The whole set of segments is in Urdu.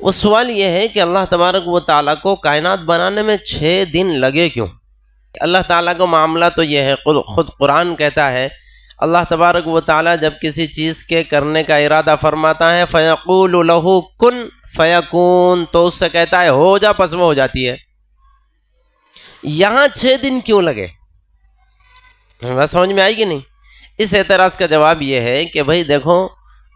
وہ سوال یہ ہے کہ اللہ تبارک و تعالیٰ کو کائنات بنانے میں 6 دن لگے کیوں؟ اللہ تعالیٰ کا معاملہ تو یہ ہے، خود قرآن کہتا ہے اللہ تبارک و تعالیٰ جب کسی چیز کے کرنے کا ارادہ فرماتا ہے فَيَقُولُ لَهُ كُن فَيَكُونُ، تو اس سے کہتا ہے ہو جا، پس وہ ہو جاتی ہے۔ یہاں 6 دن کیوں لگے؟ بس سمجھ میں آئی کہ نہیں؟ اس اعتراض کا جواب یہ ہے کہ بھائی دیکھو،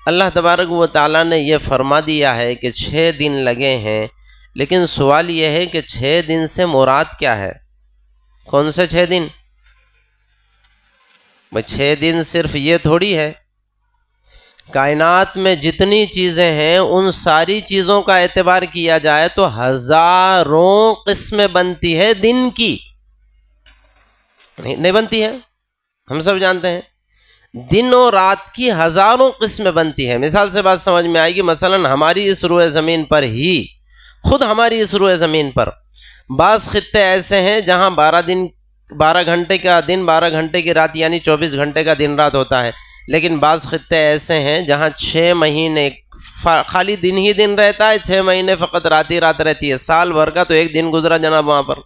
اللہ تبارک و تعالیٰ نے یہ فرما دیا ہے کہ 6 دن لگے ہیں، لیکن سوال یہ ہے کہ 6 دن سے مراد کیا ہے؟ کون سے 6 دن؟ بھائی 6 دن صرف یہ تھوڑی ہے، کائنات میں جتنی چیزیں ہیں ان ساری چیزوں کا اعتبار کیا جائے تو ہزاروں قسمیں بنتی ہے دن کی، نہیں بنتی ہے؟ ہم سب جانتے ہیں دن اور رات کی ہزاروں قسمیں بنتی ہے۔ مثال سے بات سمجھ میں آئے گی، مثلا ہماری اس روئے زمین پر ہی، خود ہماری اس روئے زمین پر بعض خطے ایسے ہیں جہاں 12 گھنٹے کا دن 12 گھنٹے کی رات، یعنی 24 گھنٹے کا دن رات ہوتا ہے، لیکن بعض خطے ایسے ہیں جہاں 6 مہینے خالی دن ہی دن رہتا ہے، 6 مہینے فقط رات ہی رات رہتی ہے، سال بھر کا تو ایک دن گزرا جناب وہاں پر۔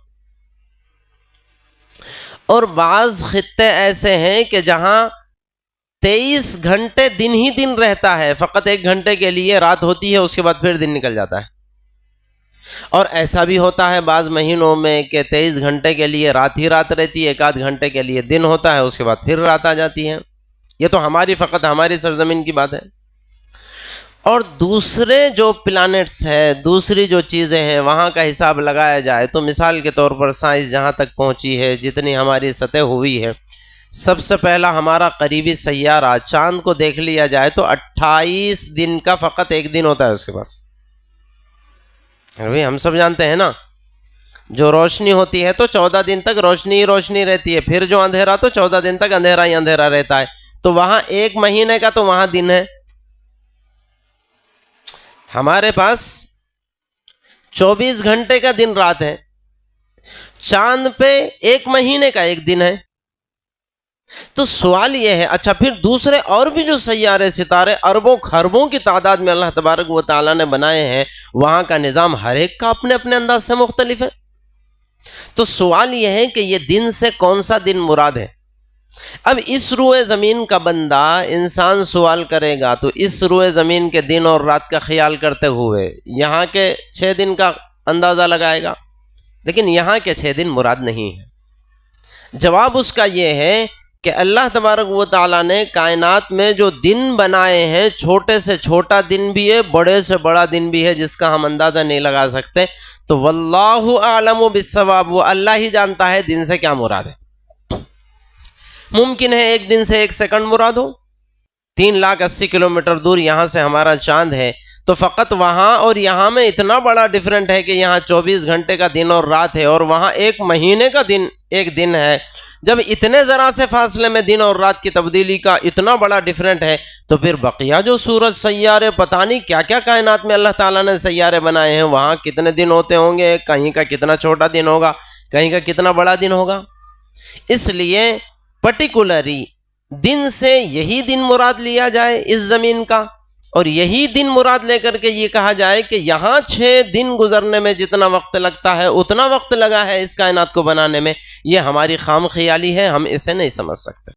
اور بعض خطے ایسے ہیں کہ جہاں 23 گھنٹے دن ہی دن رہتا ہے، فقط 1 گھنٹے کے لیے رات ہوتی ہے، اس کے بعد پھر دن نکل جاتا ہے۔ اور ایسا بھی ہوتا ہے بعض مہینوں میں کہ 23 گھنٹے کے لیے رات ہی رات رہتی ہے، 1 آدھ گھنٹے کے لیے دن ہوتا ہے، اس کے بعد پھر رات آ جاتی ہے۔ یہ تو فقط ہماری سرزمین کی بات ہے۔ اور دوسرے جو پلانٹس ہیں، دوسری جو چیزیں ہیں، وہاں کا حساب لگایا جائے تو مثال کے طور پر سائنس جہاں تک پہنچی ہے، جتنی ہماری سطح ہوئی ہے، سب سے پہلا ہمارا قریبی سیارہ چاند کو دیکھ لیا جائے تو 28 دن کا فقط 1 دن ہوتا ہے اس کے پاس۔ ہم سب جانتے ہیں نا، جو روشنی ہوتی ہے تو 14 دن تک روشنی ہی روشنی رہتی ہے، پھر جو اندھیرا تو 14 دن تک اندھیرا ہی اندھیرا رہتا ہے، تو وہاں 1 مہینے کا تو وہاں دن ہے۔ ہمارے پاس 24 گھنٹے کا دن رات ہے، چاند پہ 1 مہینے کا 1 دن ہے۔ تو سوال یہ ہے، اچھا پھر دوسرے اور بھی جو سیارے ستارے اربوں خربوں کی تعداد میں اللہ تبارک و تعالیٰ نے بنائے ہیں، وہاں کا نظام ہر ایک کا اپنے اپنے انداز سے مختلف ہے۔ تو سوال یہ ہے کہ یہ دن سے کون سا دن مراد ہے؟ اب اس روئے زمین کا بندہ انسان سوال کرے گا تو اس روئے زمین کے دن اور رات کا خیال کرتے ہوئے یہاں کے 6 دن کا اندازہ لگائے گا، لیکن یہاں کے 6 دن مراد نہیں ہے۔ جواب اس کا یہ ہے کہ اللہ تبارک و تعالیٰ نے کائنات میں جو دن بنائے ہیں، چھوٹے سے چھوٹا دن بھی ہے، بڑے سے بڑا دن بھی ہے، جس کا ہم اندازہ نہیں لگا سکتے۔ تو واللہ اعلم بالصواب، وہ اللہ ہی جانتا ہے دن سے کیا مراد ہے۔ ممکن ہے 1 دن سے 1 سیکنڈ مراد ہو۔ 3,80,000 کلومیٹر دور یہاں سے ہمارا چاند ہے، تو فقط وہاں اور یہاں میں اتنا بڑا ڈیفرنٹ ہے کہ یہاں 24 گھنٹے کا دن اور رات ہے، اور وہاں 1 مہینے کا دن 1 دن ہے۔ جب اتنے ذرا سے فاصلے میں دن اور رات کی تبدیلی کا اتنا بڑا ڈیفرنٹ ہے، تو پھر بقیہ جو سورج سیارے پتہ نہیں کیا کیا کائنات میں اللہ تعالیٰ نے سیارے بنائے ہیں، وہاں کتنے دن ہوتے ہوں گے، کہیں کا کتنا چھوٹا دن ہوگا، کہیں کا کتنا بڑا دن ہوگا۔ اس لیے پرٹیکولری دن سے یہی دن مراد لیا جائے اس زمین کا، اور یہی دن مراد لے کر کے یہ کہا جائے کہ یہاں 6 دن گزرنے میں جتنا وقت لگتا ہے اتنا وقت لگا ہے اس کائنات کو بنانے میں، یہ ہماری خام خیالی ہے، ہم اسے نہیں سمجھ سکتے۔